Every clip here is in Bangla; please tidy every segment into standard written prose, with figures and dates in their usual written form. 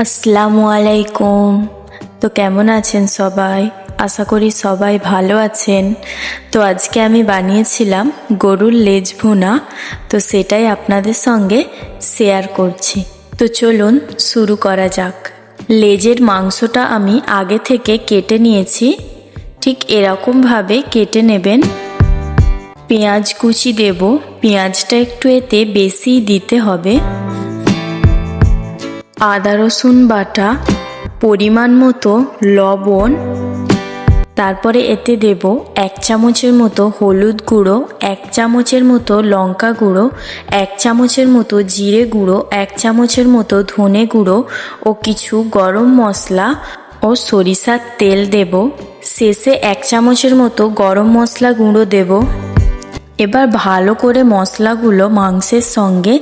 আসসালামু আলাইকুম। তো কেমন আছেন সবাই? আশা করি সবাই ভালো আছেন। তো আজকে আমি বানিয়েছিলাম গরুর লেজ ভুনা, তো সেটাই আপনাদের সঙ্গে শেয়ার করছি। তো চলুন শুরু করা যাক। লেজের মাংসটা আমি আগে থেকে কেটে নিয়েছি, ঠিক এরকমভাবে কেটে নেবেন। পেঁয়াজ কুচি দেব, পেঁয়াজটা একটু এতে বেশি দিতে হবে। আদা রসুন বাটা, পরিমাণ মতো লবণ, তারপরে এতে দেব 1 চামচের মতো হলুদ গুঁড়ো, 1 চামচের মতো লঙ্কা গুঁড়ো, 1 চামচের মতো জিরে গুঁড়ো, 1 চামচের মতো ধনে গুঁড়ো ও কিছু গরম মশলা ও সরিষার তেল দেব। শেষে 1 চামচের মতো গরম মশলা গুঁড়ো দেব। এবার ভালো করে মশলাগুলো মাংসের সঙ্গে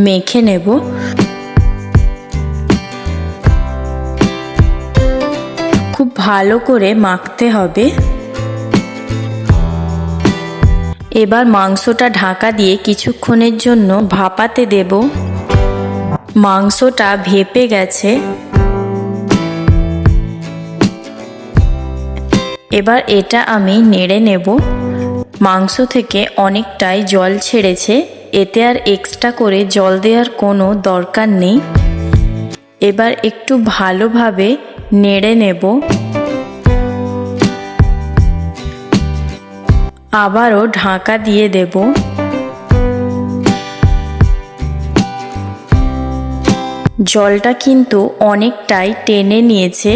মেখে নেব। খুব ভালো করে মাখতে হবে। এবার মাংসটা ঢাকা দিয়ে কিছুক্ষণের জন্য ভাপাতে দেব। মাংসটা ভেপে গেছে। এবার এটা আমি নেড়ে নেব। মাংস থেকে অনেকটাই জল ছেড়েছে, এতে আর এক্সট্রা করে জল দেওয়ার কোনো দরকার নেই। এবার একটু ভালোভাবে নেড়ে নেব। আবারও ঢাকা দিয়ে দেব। জলটা কিন্তু অনেকটাই টেনে নিয়েছে।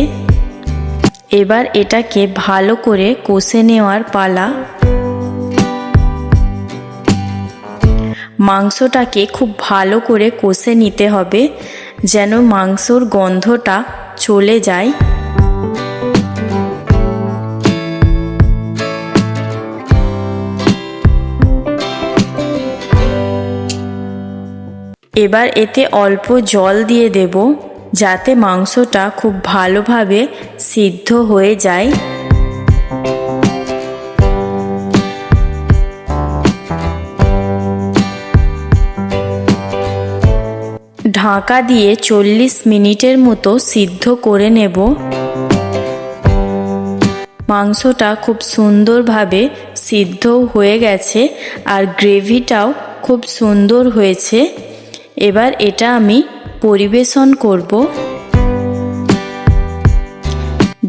এবার এটাকে ভালো করে কষে নেওয়ার পালা। মাংসটাকে খুব ভালো করে কষে নিতে হবে, যেন মাংসর গন্ধটা চলে যায়। এবার এতে অল্প জল দিয়ে দেব, যাতে মাংসটা খুব ভালোভাবে সিদ্ধ হয়ে যায়। ঢাকা দিয়ে 40 মিনিটের মতো সিদ্ধ করে নেব। মাংসটা খুব সুন্দরভাবে সিদ্ধ হয়ে গেছে আর গ্রেভিটাও খুব সুন্দর হয়েছে। এবার এটা আমি পরিবেশন করব।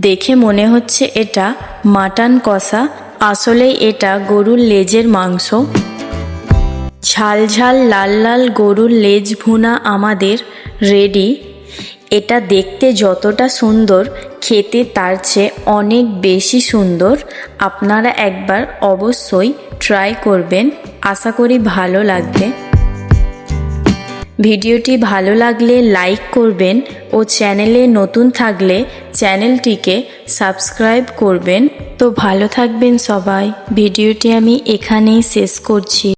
দেখে মনে হচ্ছে এটা মাটন কষা, আসলেই এটা গরুর লেজের মাংস। ঝাল ঝাল লাল লাল গরুর লেজ ভুনা আমাদের রেডি। এটা দেখতে যতটা সুন্দর, খেতে তার চেয়ে অনেক বেশি সুন্দর। আপনারা একবার অবশ্যই ট্রাই করবেন, আশা করি ভালো লাগবে। ভিডিওটি ভালো লাগলে লাইক করবেন ও চ্যানেলে নতুন থাকলে চ্যানেলটিকে সাবস্ক্রাইব করবেন। তো ভালো থাকবেন সবাই। ভিডিওটি আমি এখানেই শেষ করছি।